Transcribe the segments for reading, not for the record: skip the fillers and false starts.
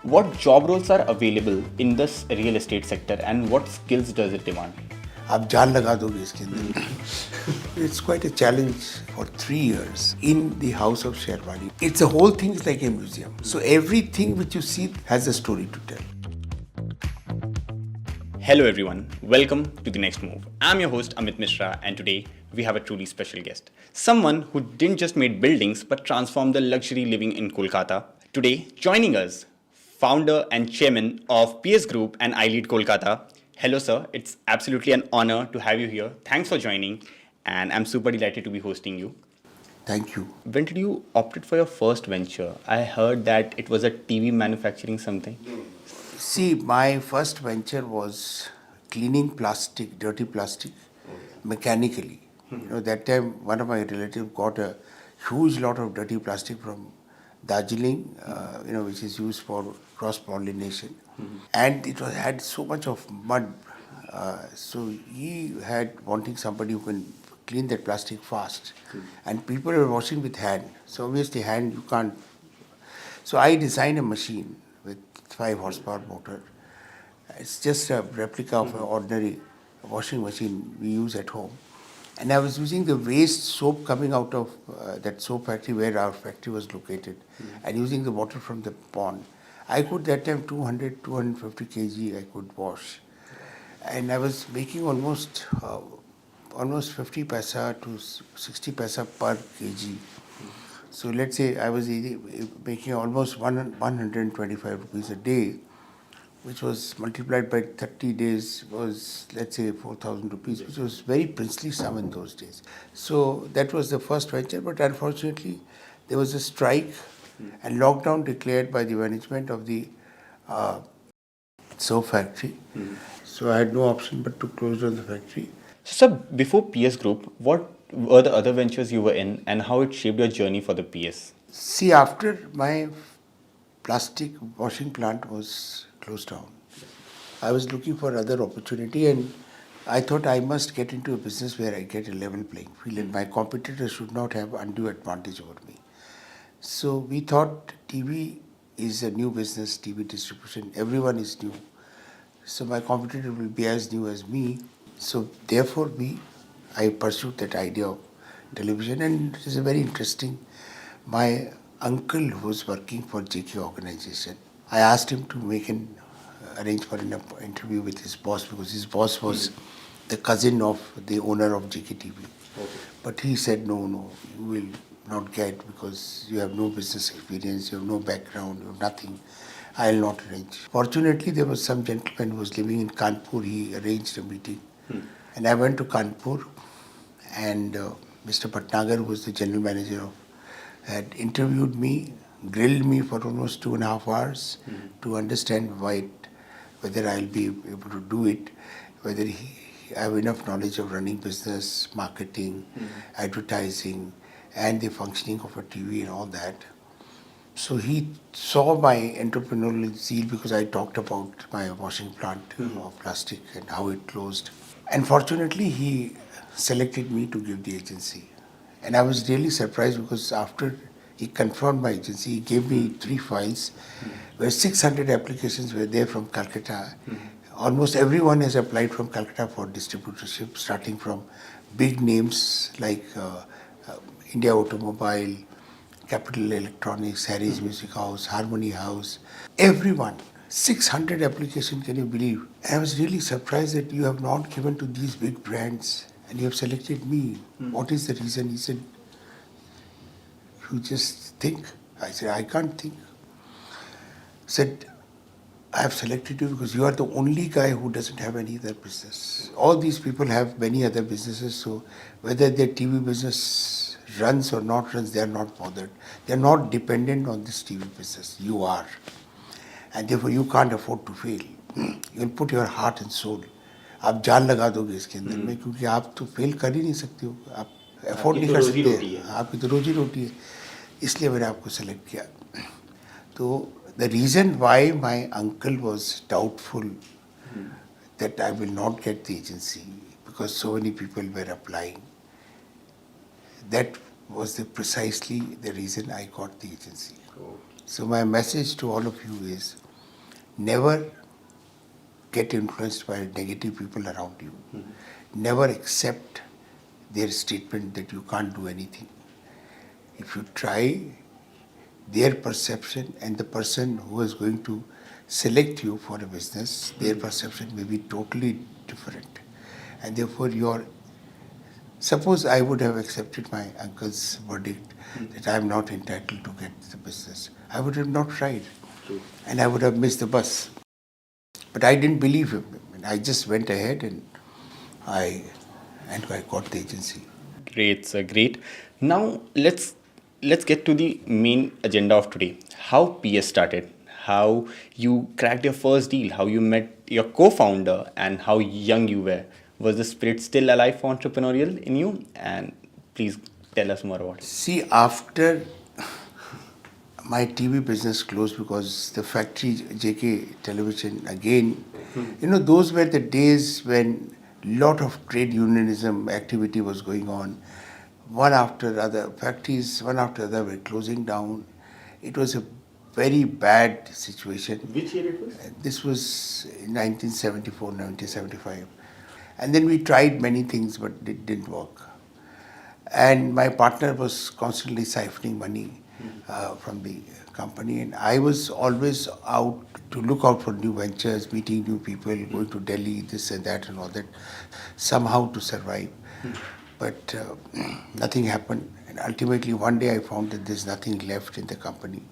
What job roles are available in this real estate sector and what skills does it demand? आप जान लगा दोगे इसके अंदर. It's quite a challenge for 3 years in the house of Sherwani. It's the whole thing is like a museum. So everything which you see has a story to tell. Hello everyone, welcome to The Next Move. I'm your host Amit Mishra and today we have a truly special guest. Someone who didn't just make buildings but transformed the luxury living in Kolkata. Today, joining us, founder and chairman of PS Group and iLEAD Kolkata. Hello sir, it's absolutely an honor to have you here. Thanks for joining and I'm super delighted to be hosting you. Thank you. When did you opted for your first venture? I heard that it was a TV manufacturing something. See, my first venture was cleaning plastic, dirty plastic, mechanically. That time one of my relatives got a huge lot of dirty plastic from Darjeeling, which is used for cross-pollination. And it had so much of mud. So he had wanting somebody who can clean that plastic fast. And people were washing with hand. So obviously hand you can't. So I designed a machine with 5 horsepower motor. It's just a replica of an ordinary washing machine we use at home. And I was using the waste soap coming out of that soap factory where our factory was located and using the water from the pond. I could that time 250 kg I could wash. And I was making almost 50 paisa to 60 paisa per kg. So let's say I was making almost 125 rupees a day, which was multiplied by 30 days was, let's say, 4,000 rupees, which was very princely sum in those days. So that was the first venture, but unfortunately there was a strike and lockdown declared by the management of the soap factory. So I had no option but to close down the factory. So, sir, before PS Group, what were the other ventures you were in and how it shaped your journey for the PS? See, after my plastic washing plant was closed down, I was looking for other opportunity and I thought I must get into a business where I get a level playing field and my competitors should not have undue advantage over me. So we thought TV is a new business, TV distribution, everyone is new. So my competitor will be as new as me. So therefore I pursued that idea of television and it is a very interesting. My uncle who was working for JK organization, I asked him to arrange for an interview with his boss because his boss was the cousin of the owner of JK TV. Okay. But he said, no, you will not get because you have no business experience, you have no background, you have nothing. I will not arrange. Fortunately, there was some gentleman who was living in Kanpur. He arranged a meeting. And I went to Kanpur and Mr. Bhatnagar, who was the general manager had interviewed me, grilled me for almost 2.5 hours to understand whether I'll be able to do it, whether I have enough knowledge of running business, marketing, advertising, and the functioning of a TV and all that. So he saw my entrepreneurial zeal because I talked about my washing plant of plastic and how it closed. And fortunately, he selected me to give the agency. And I was really surprised because after he confirmed my agency, he gave me 3 files where 600 applications were there from Calcutta. Almost everyone has applied from Calcutta for distributorship, starting from big names like India Automobile, Capital Electronics, Harry's Music House, Harmony House, everyone. 600 applications, can you believe? And I was really surprised that you have not given to these big brands and you have selected me. What is the reason? He said, you just think. I said, I can't think. He said, I have selected you because you are the only guy who doesn't have any other business. All these people have many other businesses, so whether their TV business runs or not runs, they are not bothered. They are not dependent on this TV business. You are. And therefore you can't afford to fail. You will put your heart and soul. आप जान लगा दोगे इसके अंदर में क्योंकि आप तो फेल कर ही नहीं सकते हो, आप अफोर्ड नहीं कर सकते, आपकी तो रोजी रोटी है, इसलिए मैंने आपको सेलेक्ट किया. तो the reason why my uncle was doubtful that I will not get the agency because so many people were applying, that was precisely the reason I got the agency. So my message to all of you is, Never get influenced by negative people around you. Never accept their statement that you can't do anything. If you try, their perception and the person who is going to select you for a business, their perception may be totally different. And therefore, suppose I would have accepted my uncle's verdict that I am not entitled to get the business, I would have not tried. And I would have missed the bus. But I didn't believe him. I just went ahead and I got the agency. Great, sir. Great. Now let's get to the main agenda of today. How PS started, how you cracked your first deal, how you met your co-founder, and how young you were. Was the spirit still alive for entrepreneurial in you? And please tell us more about it. See, after my TV business closed because the factory JK television again, those were the days when lot of trade unionism activity was going on. One after other, factories one after other were closing down. It was a very bad situation. Which year it was? This was in 1974, 1975. And then we tried many things, but it didn't work. And my partner was constantly siphoning money from the company, and I was always out to look out for new ventures, meeting new people, going to Delhi, this and that and all that, somehow to survive. But nothing happened, and ultimately one day I found that there's nothing left in the company.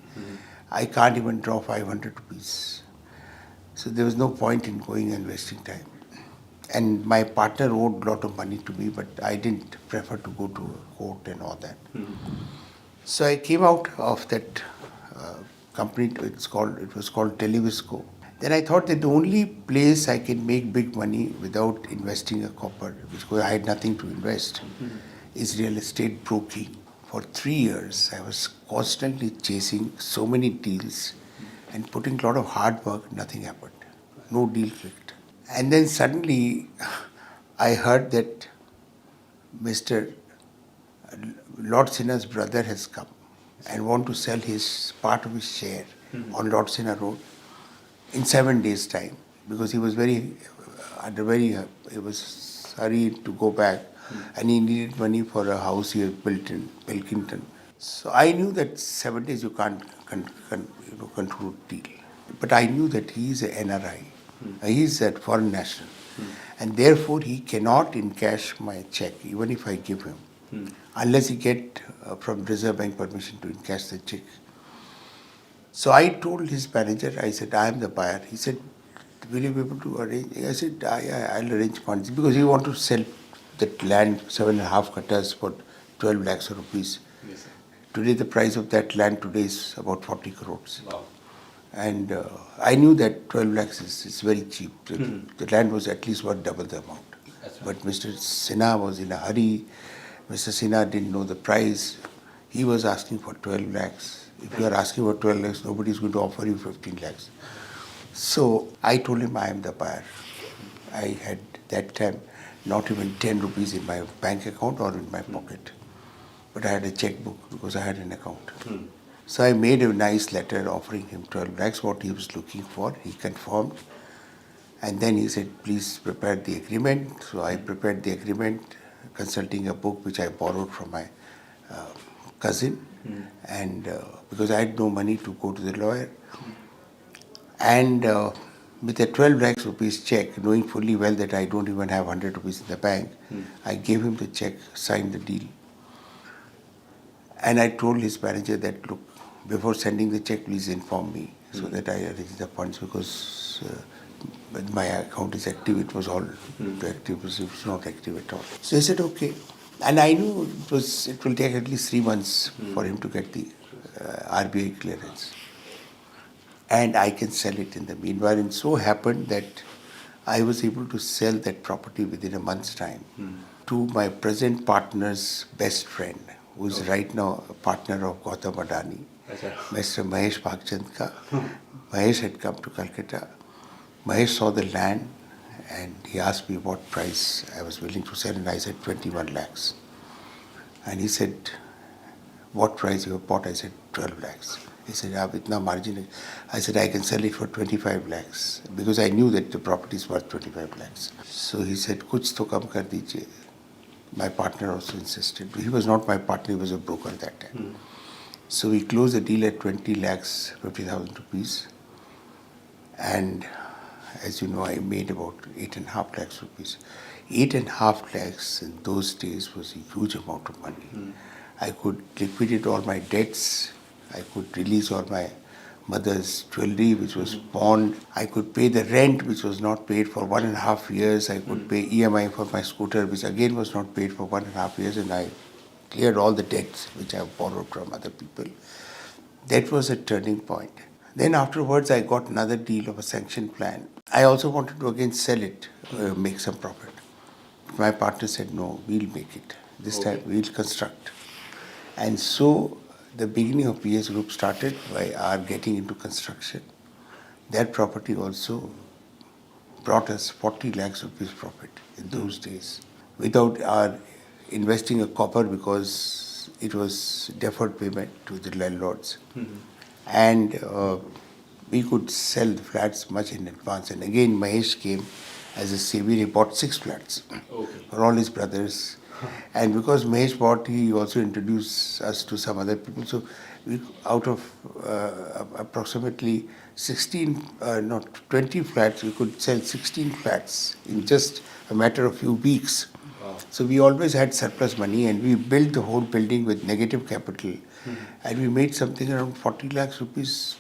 I can't even draw 500 rupees. So there was no point in going and wasting time. And my partner owed a lot of money to me, but I didn't prefer to go to court and all that. So I came out of that company. It was called Televisco. Then I thought that the only place I can make big money without investing a copper, because I had nothing to invest, is real estate broking. For 3 years, I was constantly chasing so many deals and putting a lot of hard work. Nothing happened. No deal clicked. And then suddenly, I heard that Mr. Lord Sinha's brother has come and want to sell his part of his share on Lord Sinha Road in 7 days' time, because he was he was hurried to go back, and he needed money for a house he had built in Pilkington. So I knew that 7 days you can't conclude deal. But I knew that he is a NRI. He is a foreign national. And therefore he cannot encash my check, even if I give him, unless he get from Reserve Bank permission to encash the check. So I told his manager, I said, I am the buyer. He said, will you be able to arrange? I said, I'll arrange funds. Because he wanted to sell that land, 7.5 katas for 12 lakhs rupees. Yes, today the price of that land today is about 40 crores. Wow. And I knew that 12 lakhs is very cheap. The land was at least worth double the amount. Right. But Mr. Sinha was in a hurry. Mr. Sinha didn't know the price. He was asking for 12 lakhs. If you are asking for 12 lakhs, nobody is going to offer you 15 lakhs. So I told him I am the buyer. I had that time not even 10 rupees in my bank account or in my pocket. But I had a checkbook because I had an account. So I made a nice letter offering him 12 lakhs, what he was looking for. He confirmed. And then he said, please prepare the agreement. So I prepared the agreement, consulting a book which I borrowed from my cousin. And because I had no money to go to the lawyer. And with a 12 lakhs rupees check, knowing fully well that I don't even have 100 rupees in the bank, I gave him the check, signed the deal. And I told his manager that, look, before sending the check, please inform me so that I arrange the funds, because when my account is active, it was all active, it was not active at all. So he said, okay. And I knew it will take at least 3 months for him to get the RBI clearance. And I can sell it in the meanwhile. And so happened that I was able to sell that property within a month's time to my present partner's best friend, who is right now a partner of Gautam Adani, Mr. Mahesh Bhagchandka. Mahesh had come to Kolkata. Mahesh saw the land and he asked me what price I was willing to sell, and I said 21 lakhs. And he said, what price you have bought? I said 12 lakhs. He said, "Aap itna margin hai." I said, "I can sell it for 25 lakhs because I knew that the property is worth 25 lakhs. So he said, "Kuch to kam kar dijiye." My partner also insisted. He was not my partner, he was a broker that time. So we closed the deal at 20 lakhs, 50,000 rupees. And as you know, I made about 8.5 lakhs rupees. 8.5 lakhs in those days was a huge amount of money. I could liquidate all my debts. I could release all my mother's jewelry, which was pawned. I could pay the rent, which was not paid for 1.5 years. I could pay EMI for my scooter, which again was not paid for 1.5 years. And I cleared all the debts which I borrowed from other people. That was a turning point. Then afterwards, I got another deal of a sanctioned plan. I also wanted to again sell it, make some profit. My partner said, "No, we'll make it. This time we'll construct." And so the beginning of PS Group started by our getting into construction. That property also brought us 40 lakhs rupees profit in those days without our investing a copper because it was deferred payment to the landlords. And we could sell the flats much in advance. And again, Mahesh came as a savior. He bought 6 flats for all his brothers. And because Mahesh bought, he also introduced us to some other people. So we, out of approximately 20 flats, we could sell 16 flats in just a matter of few weeks. So we always had surplus money and we built the whole building with negative capital. And we made something around 40 lakhs rupees.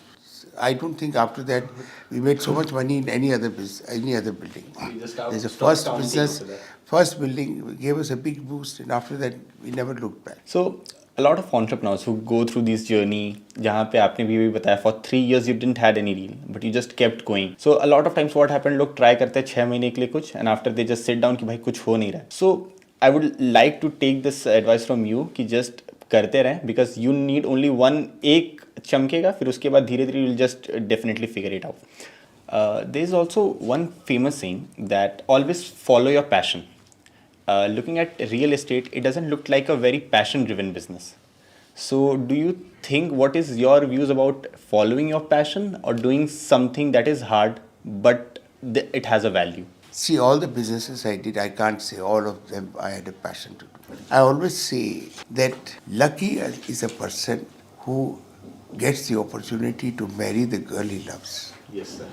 I don't think after that we made so much money in any other business, any other building. There's a first business, first building gave us a big boost, and after that we never looked back. So a lot of entrepreneurs who go through this journey, जहाँ पे आपने भी बताया for 3 years you didn't had any deal, but you just kept going. So a lot of times what happened, लोग try करते हैं 6 महीने के लिए कुछ, and after they just sit down कि भाई कुछ हो नहीं रहा. So I would like to take this advice from you कि just करते रहें, because you need only one, एक चमकेगा, फिर उसके बाद धीरे धीरे you'll just definitely figure it out. There is also one famous saying that always follow your passion. Looking at real estate, it doesn't look like a very passion-driven business. So, do you think, what is your views about following your passion or doing something that is hard but it has a value? See, all the businesses I did, I can't say all of them I had a passion to do. I always say that lucky is a person who gets the opportunity to marry the girl he loves. Yes, sir.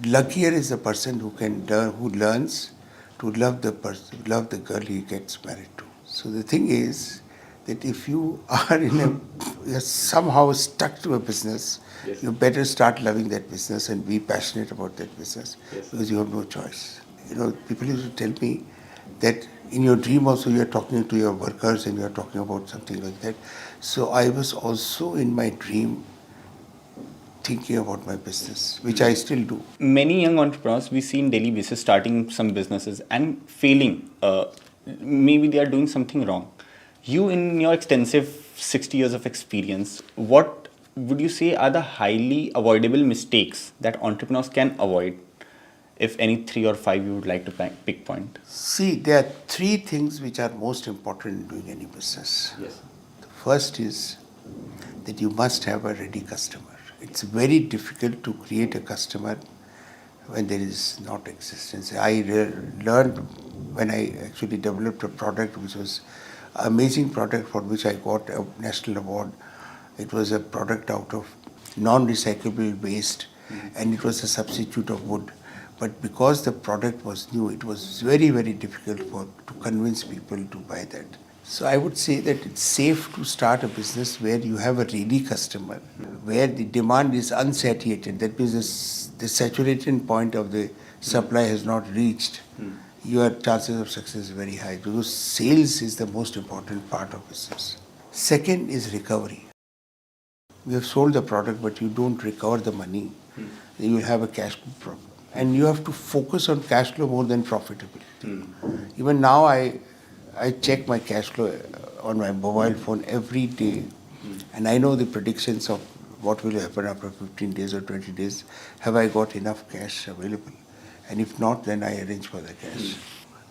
Luckier is the person who can learn, who learns to love the girl he gets married to. So the thing is that if you are you're somehow stuck to a business, yes, you better start loving that business and be passionate about that business, yes, because you have no choice. You know, people used to tell me that in your dream also you are talking to your workers and you are talking about something like that. So I was also in my dream thinking about my business, which I still do. Many young entrepreneurs we see in daily basis starting some businesses and failing. Maybe they are doing something wrong. You, in your extensive 60 years of experience, what would you say are the highly avoidable mistakes that entrepreneurs can avoid? If any 3 or 5 you would like to pick point. See, there are 3 things which are most important in doing any business. Yes. The first is that you must have a ready customer. It's very difficult to create a customer when there is not existence. I learned when I actually developed a product which was an amazing product for which I got a national award. It was a product out of non-recyclable waste, and it was a substitute of wood. But because the product was new, it was very, very difficult to convince people to buy that. So I would say that it's safe to start a business where you have a ready customer, where the demand is unsatiated. That means the saturation point of the supply has not reached. Your chances of success is very high because sales is the most important part of business. Second is recovery. You have sold the product but you don't recover the money, then you will have a cash flow problem. And you have to focus on cash flow more than profitability. Even now I check my cash flow on my mobile phone every day, and I know the predictions of what will happen after 15 days or 20 days. Have I got enough cash available? And if not, then I arrange for the cash.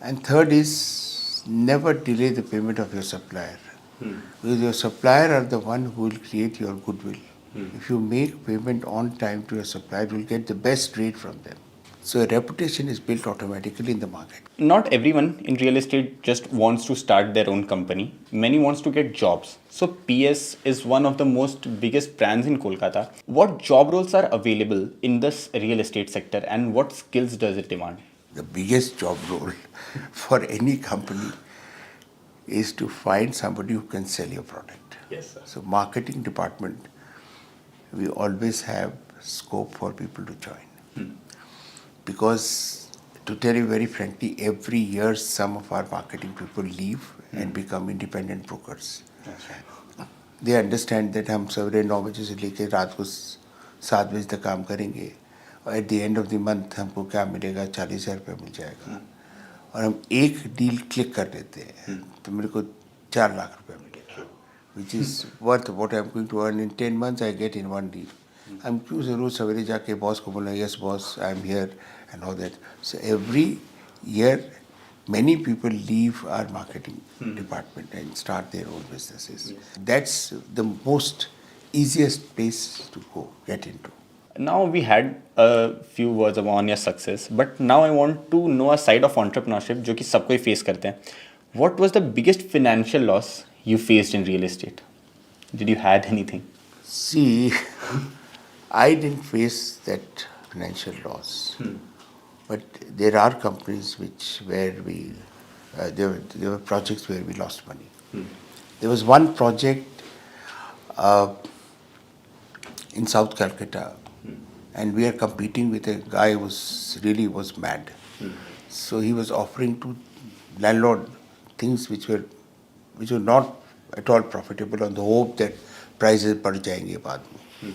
And third is never delay the payment of your supplier. Because your supplier are the one who will create your goodwill. If you make payment on time to your supplier, you'll get the best rate from them. So a reputation is built automatically in the market. Not everyone in real estate just wants to start their own company. Many wants to get jobs. So PS is one of the most biggest brands in Kolkata. What job roles are available in this real estate sector and what skills does it demand? The biggest job role for any company is to find somebody who can sell your product. Yes, sir. So marketing department, we always have scope for people to join. Because to tell you very frankly, every year some of our marketing people leave and become independent brokers. That's right. They understand that हम सवेरे 9 बजे से लेकर रात को 7 बजे तक काम करेंगे और at the end of the month हमको क्या मिलेगा, 40,000 रुपये मिल जाएगा और हम एक डील क्लिक कर लेते हैं तो मेरे को 4 लाख रुपये मिलेगा, which is worth what I'm going to earn in 10 months I get in one deal. हम क्यों ज़रूर सवेरे जाके बॉस को बोलना yes boss I'm here and all that. So every year many people leave our marketing department and start their own businesses. That's the most easiest place to go get into. Now we had a few words on your success, but now I want to know a side of entrepreneurship जो कि सबको ही face करते हैं. What was the biggest financial loss you faced in real estate? Did you had anything? See, I didn't face that financial loss, but there are companies where we there were projects where we lost money. There was one project in South Calcutta, and we are competing with a guy who was mad. So he was offering to landlord things which were not at all profitable on the hope that prices बढ़ जाएंगे बाद में.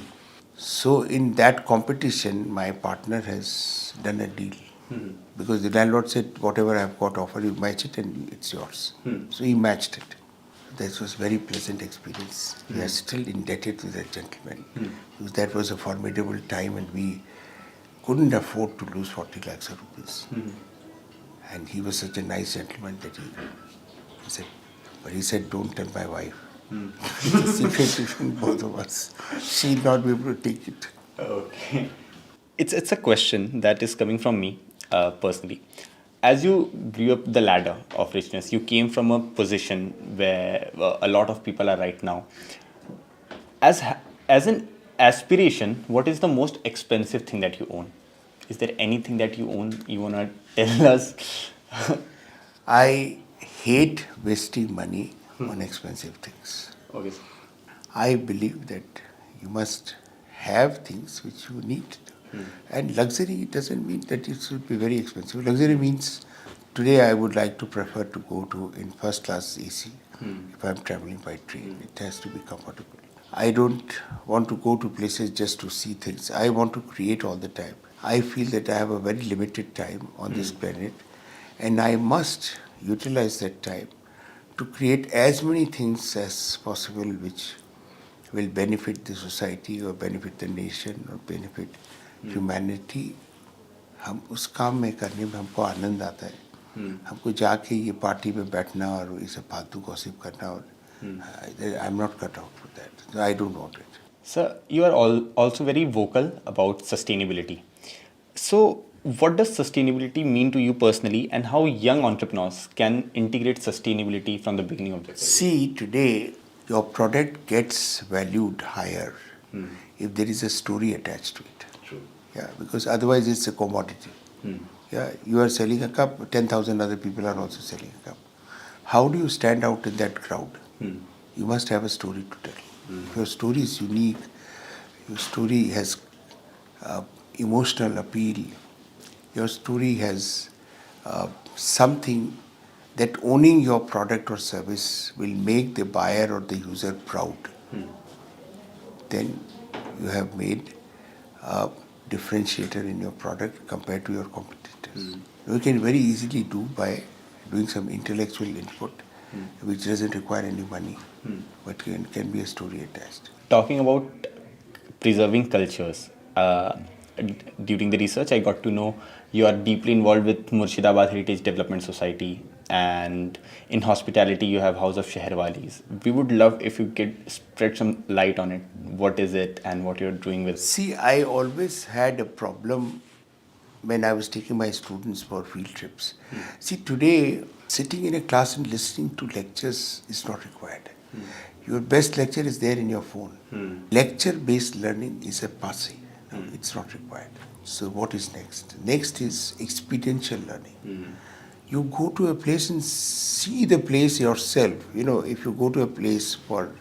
So in that competition, my partner has done a deal. Because the landlord said, whatever I have got offer, you match it and it's yours. So he matched it. This was very pleasant experience. We are still indebted to that gentleman. Because that was a formidable time and we couldn't afford to lose 40 lakhs of rupees. And he was such a nice gentleman that he said, don't tell my wife. It's a secret between both of us. She'll not be able to take it. Okay. It's a question that is coming from me personally. As you grew up the ladder of richness, you came from a position where a lot of people are right now. As an aspiration, what is the most expensive thing that you own? Is there anything that you own you wanna tell us? I hate wasting money on expensive things. Okay. I believe that you must have things which you need. And luxury doesn't mean that it should be very expensive. Luxury means today I would like to prefer to go to in first class AC if I'm traveling by train. It has to be comfortable. I don't want to go to places just to see things. I want to create all the time. I feel that I have a very limited time on this planet and I must utilize that time to create as many things as possible which will benefit the society or benefit the nation or benefit humanity. हम उस काम में करने में हमको आनंद आता है. हमको जाके ये पार्टी में बैठना और ये सब फालतू गॉसिप करना और I'm not cut out for that. So I don't want it. Sir, you are also very vocal about sustainability. So, what does sustainability mean to you personally, and how young entrepreneurs can integrate sustainability from the beginning of their career? See, today your product gets valued higher if there is a story attached to it. True. Yeah, because otherwise it's a commodity. Yeah, you are selling a cup, 10,000 other people are also selling a cup. How do you stand out in that crowd? You must have a story to tell. If your story is unique, your story has emotional appeal, your story has something that owning your product or service will make the buyer or the user proud, then you have made a differentiator in your product compared to your competitors. You can very easily do by doing some intellectual input, which doesn't require any money, but can be a story attached. Talking about preserving cultures, during the research, I got to know you are deeply involved with Murshidabad Heritage Development Society. and in hospitality you have House of Sheherwalis. We would love if you could spread some light on it. What is it and what you're doing with it? See, I always had a problem when I was taking my students for field trips. See, today, sitting in a class and listening to lectures is not required. Your best lecture is there in your phone. Lecture-based learning is a passe. No, it's not required. So what is next? Next is experiential learning. You go to a place and see the place yourself. You know, if you go to a place for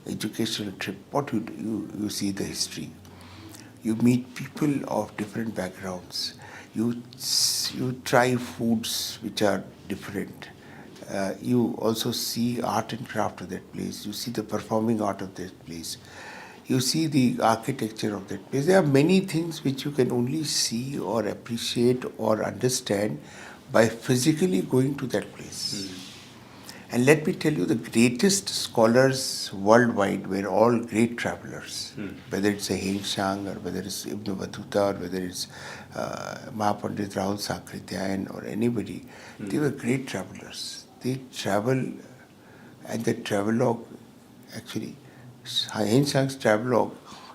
educational trip, what you do? You see the history. You meet people of different backgrounds. You try foods which are different. You also see art and craft of that place. You see the performing art of that place. You see the architecture of that place. There are many things which you can only see or appreciate or understand by physically going to that place. And let me tell you, the greatest scholars worldwide were all great travelers. Whether it's a Heng Shang or whether it's Ibn Battuta or whether it's Mahapandit Rahul Sakrityayan or anybody, they were great travelers. They travel, and the travelogue actually, Heng Shang's travelogue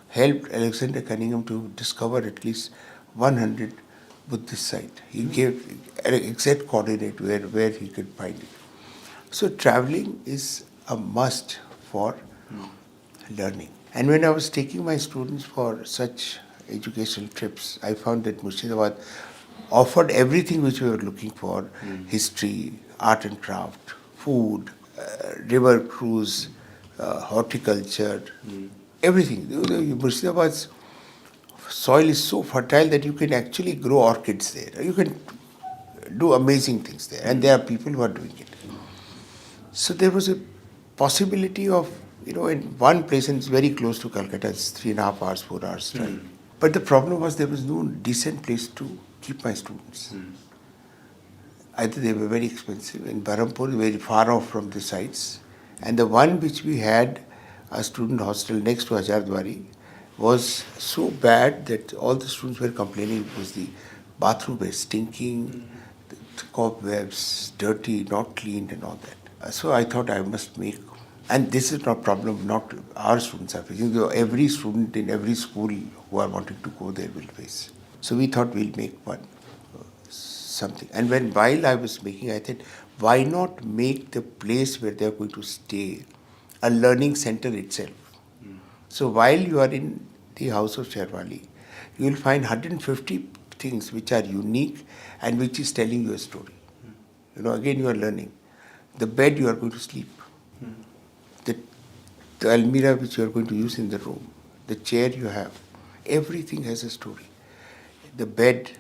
helped Alexander Cunningham to discover at least 100 Buddhist sites. He gave an exact coordinate where he could find it. So traveling is a must for learning. And when I was taking my students for such educational trips, I found that Murshidabad offered everything which we were looking for: history, art and craft, food, river cruise, horticulture, everything. Murshidabad's soil is so fertile that you can actually grow orchids there. You can do amazing things there, and there are people who are doing it. So there was a possibility of, in one place, and it's very close to Kolkata, it's 3.5 hours, 4 hours drive. But the problem was there was no decent place to keep my students. Either they were very expensive, in Berhampur, very far off from the sites, and the one which we had, a student hostel next to Hajardwari, was so bad that all the students were complaining because the bathroom was stinking, the cobwebs, dirty, not cleaned and all that. So I thought I must make, and this is not a problem, not our students are facing, every student in every school who are wanting to go there will face. So we thought we'll make one, something. And while I was making, I thought, why not make the place where they're going to stay a learning center itself? So while you are in the House of Sherwali, you will find 150 things which are unique and which is telling you a story. Again you are learning. The bed you are going to sleep, the almirah which you are going to use in the room, the chair you have, everything has a story. The bed,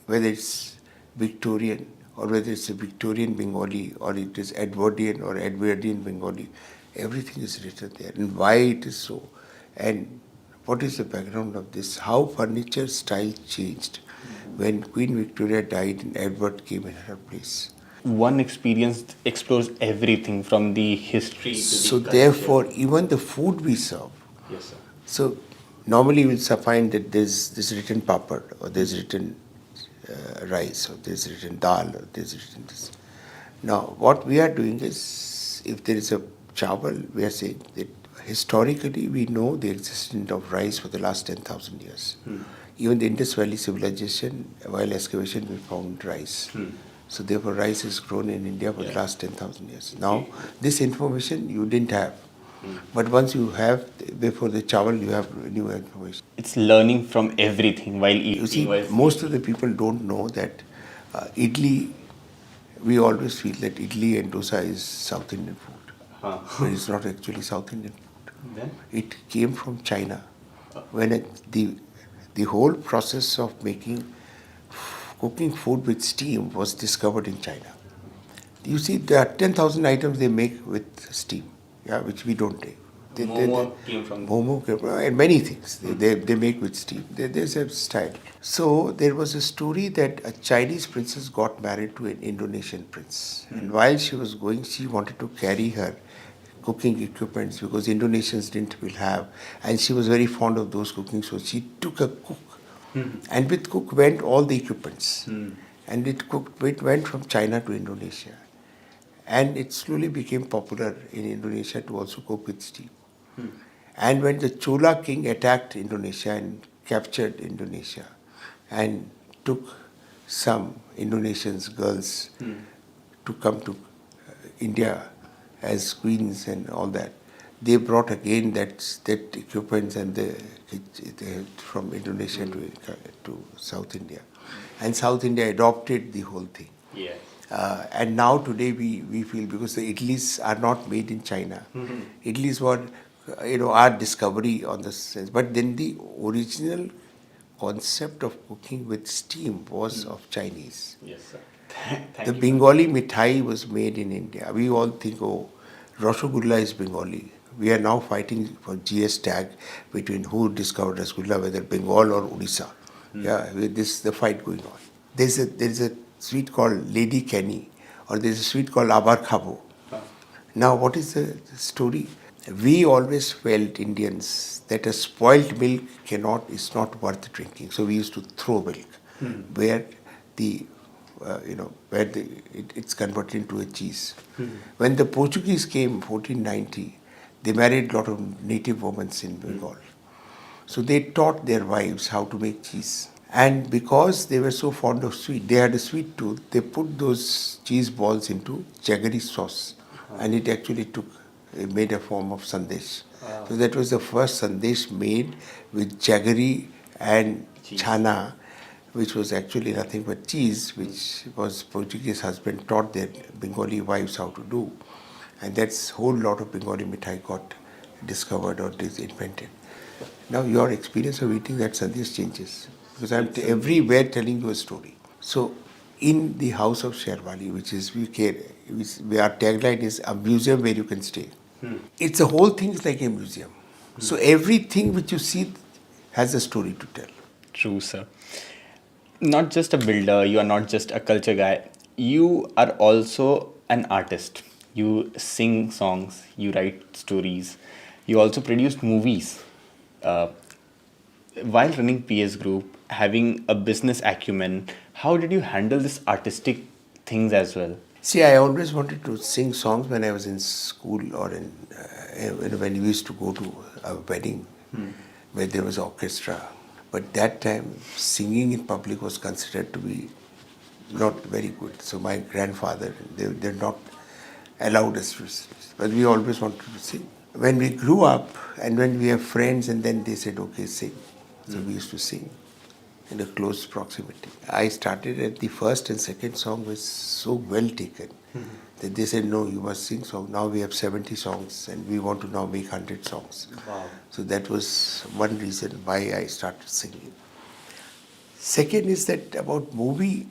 whether it's Victorian or whether it's a Victorian Bengali or it is Edwardian or Edwardian Bengali, everything is written there and why it is so and what is the background of this, how furniture style changed when Queen Victoria died and Edward came in her place. One experience explores everything from the history to the So culture. therefore, even the food we serve. Yes, sir. So normally we'll find that there's written papad or there's written rice or there's written dal or there's written this. Now what we are doing is, if there is a chawal, we are saying that historically we know the existence of rice for the last 10,000 years. Even the Indus Valley civilization, while excavation, we found rice. So therefore rice is grown in India for the last 10,000 years. Now this information you didn't have. But once you have, before the chawal, you have new information. It's learning from everything while eating. You see, while most of the people don't know that idli, we always feel that idli and dosa is South Indian food. But it's not actually South Indian food. Then? It came from China. When the whole process of cooking food with steam was discovered in China. You see, there are 10,000 items they make with steam, which we don't take. Momo came from And many things they make with steam. There's a style. So there was a story that a Chinese princess got married to an Indonesian prince. And while she was going, she wanted to carry her cooking equipments because Indonesians will have. And she was very fond of those cooking, so she took a cook. And with cook went all the equipments. and it went from China to Indonesia. And it slowly became popular in Indonesia to also cook with steam. And when the Chola king attacked Indonesia and captured Indonesia and took some Indonesian girls to come to India as queens and all that, they brought again that equipment and from Indonesia to South India. And South India adopted the whole thing. Yes. And now today we feel, because the idlis are not made in China. Idlis were, our discovery on the sense. But then the original concept of cooking with steam was of Chinese. Yes, sir. The Bengali mithai was made in India. We all think, oh, Rasgulla is Bengali. We are now fighting for GS tag between who discovered Rasgulla, whether Bengal or Odisha. Yeah, this is the fight going on. There is a sweet called Lady Kenny, or there is a sweet called Abar Khabo. Now, what is the story? We always felt, Indians, that a spoiled milk is not worth drinking. So we used to throw milk, where it's converted into a cheese. When the Portuguese came, 1490, they married a lot of native women in Bengal. So they taught their wives how to make cheese. And because they were so fond of sweet, they had a sweet tooth, they put those cheese balls into jaggery sauce. And it actually made a form of sandesh. So that was the first sandesh made with jaggery and chana, which was actually nothing but cheese, which was Portuguese husband taught their Bengali wives how to do. And that's whole lot of Bengali mithai got discovered or invented. Now your experience of eating that sandesh changes, because I'm everywhere telling you a story. So in the house of Sherwali, which our tagline is a museum where you can stay. It's the whole thing is like a museum. So everything which you see has a story to tell. True, sir. Not just a builder, you are not just a culture guy, you are also an artist. You sing songs, you write stories, you also produced movies. While running PS Group, having a business acumen, how did you handle this artistic things as well? See, I always wanted to sing songs when I was in school, or when we used to go to a wedding where there was orchestra. But that time, singing in public was considered to be not very good. So my grandfather, they're not allowed us to sing. But we always wanted to sing. When we grew up, and when we have friends, and then they said, okay, sing. So we used to sing in a close proximity. I started at the first and second song was so well taken that they said, no, you must sing song. Now we have 70 songs and we want to now make 100 songs. Wow. So that was one reason why I started singing. Second is that about movie,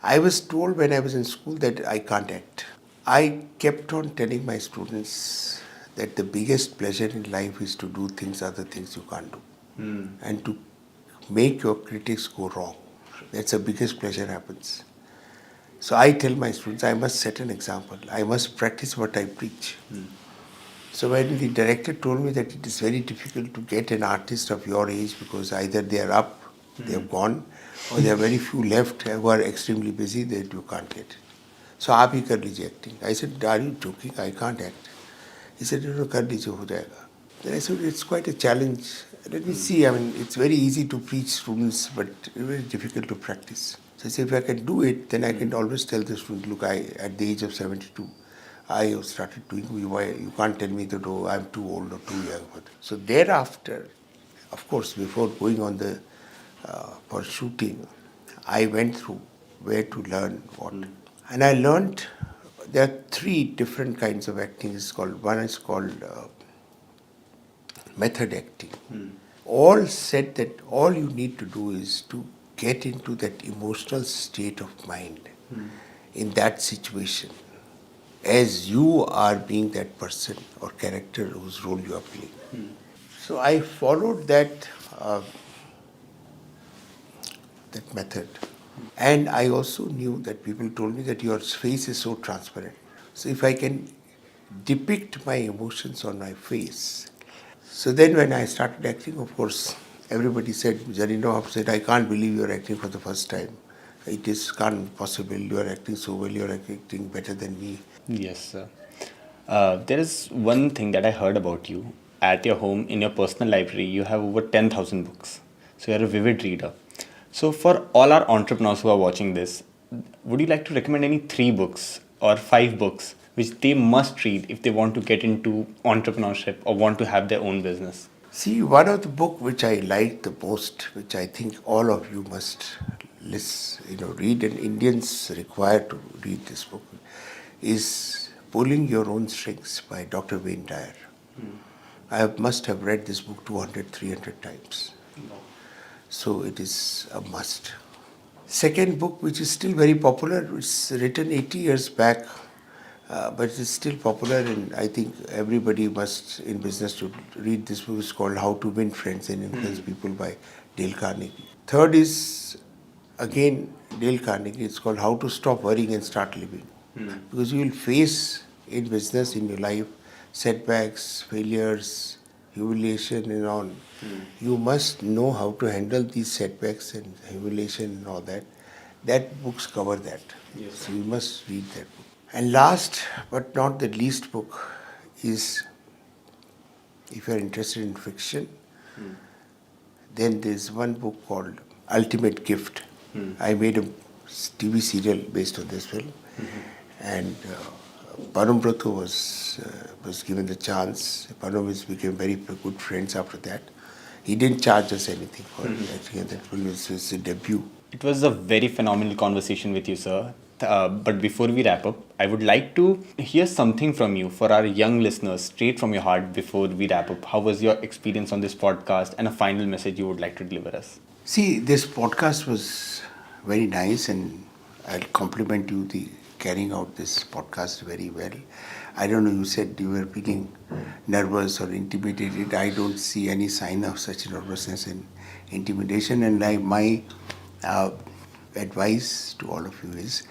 I was told when I was in school that I can't act. I kept on telling my students that the biggest pleasure in life is to do other things you can't do. And to make your critics go wrong. That's the biggest pleasure happens. So I tell my students, I must set an example. I must practice what I preach. So when the director told me that it is very difficult to get an artist of your age, because either they are up, they have gone, or there are very few left who are extremely busy, that you can't get it. So आप ही कर लीजिए acting. I said, are you joking? I can't act. He said, no, कर लीजिए, हो जाएगा. Then I said, it's quite a challenge. Let me see. I mean, it's very easy to preach students, but very difficult to practice. So I said, if I can do it, then I can always tell the student, look, at the age of 72, I started doing, you can't tell me that, oh, I'm too old or too young. So thereafter, of course, before going on for shooting, I went through where to learn what. And I learned there are 3 different kinds of acting. One is called method acting. All said that all you need to do is to get into that emotional state of mind in that situation, as you are being that person or character whose role you are playing. So I followed that method. And I also knew that people told me that your face is so transparent. So if I can depict my emotions on my face. So then when I started acting, of course, everybody said, Janino said, I can't believe you're acting for the first time. It is can't possible. You are acting so well. You are acting better than me. Yes, sir. There is one thing that I heard about you. At your home, in your personal library, you have over 10,000 books. So you're a vivid reader. So for all our entrepreneurs who are watching this, would you like to recommend any 3 books or 5 books which they must read if they want to get into entrepreneurship or want to have their own business? See, one of the book which I like the most, which I think all of you must read, and Indians require to read this book, is Pulling Your Own Strings by Dr. Wayne Dyer. Must have read this book 200, 300 times. So it is a must. Second book, which is still very popular, it's written 80 years back, but it's still popular, and I think everybody must in business to read this book. It's called How to Win Friends and Influence People by Dale Carnegie. Third is again Dale Carnegie. It's called How to Stop Worrying and Start Living. Because you will face in business, in your life, setbacks, failures, humiliation and all. You must know how to handle these setbacks and humiliation and all that. That books cover that. Yes. So you must read that book. And last but not the least book is, if you are interested in fiction, then there's one book called Ultimate Gift. I made a TV serial based on this film. And Param Prathu was given the chance. Param became very good friends after that. He didn't charge us anything for it. Actually, that film was his debut. It was a very phenomenal conversation with you, sir. But before we wrap up, I would like to hear something from you for our young listeners, straight from your heart, before we wrap up. How was your experience on this podcast, and a final message you would like to deliver us? See, this podcast was very nice, and I'll compliment you the carrying out this podcast very well. I don't know, you said you were feeling nervous or intimidated. I don't see any sign of such nervousness and intimidation. And my advice to all of you is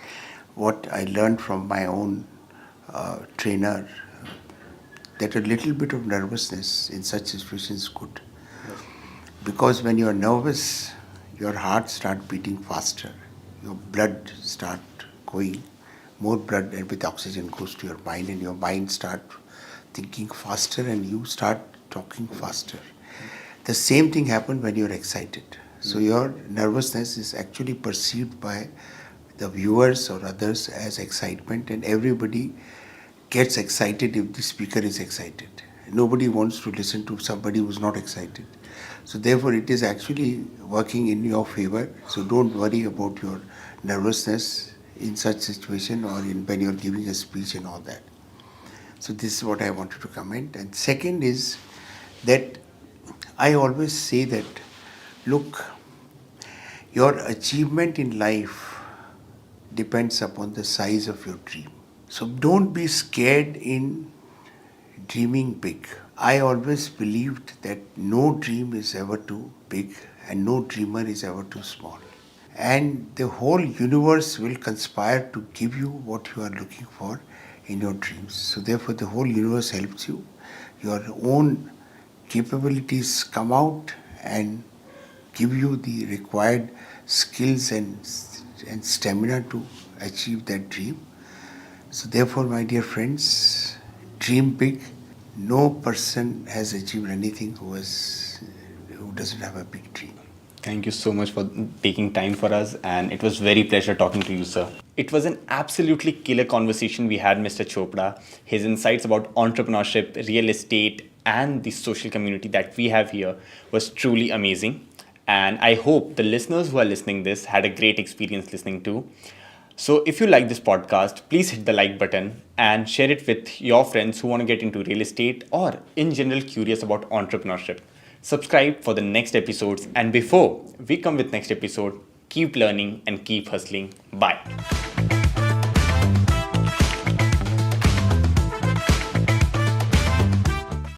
what I learned from my own trainer, that a little bit of nervousness in such situations is good. Because when you are nervous, your heart starts beating faster, your blood starts going, more blood and with oxygen goes to your mind, and your mind starts thinking faster and you start talking faster. The same thing happens when you are excited. So your nervousness is actually perceived by the viewers or others as excitement, and everybody gets excited if the speaker is excited. Nobody wants to listen to somebody who's not excited. So therefore it is actually working in your favor. So don't worry about your nervousness in such situation or when you're giving a speech and all that. So this is what I wanted to comment. And second is that I always say that, look, your achievement in life depends upon the size of your dream. So don't be scared in dreaming big. I always believed that no dream is ever too big and no dreamer is ever too small. And the whole universe will conspire to give you what you are looking for in your dreams. So therefore the whole universe helps you. Your own capabilities come out and give you the required skills and stamina to achieve that dream. So therefore, my dear friends, dream big. No person has achieved anything who doesn't have a big dream. Thank you so much for taking time for us, and it was very pleasure talking to you, sir. It was an absolutely killer conversation we had, Mr. Chopra. His insights about entrepreneurship, real estate, and the social community that we have here was truly amazing. And I hope the listeners who are listening this had a great experience listening too. So if you like this podcast, please hit the like button and share it with your friends who want to get into real estate or in general curious about entrepreneurship. Subscribe for the next episodes, and before we come with next episode, keep learning and keep hustling. Bye.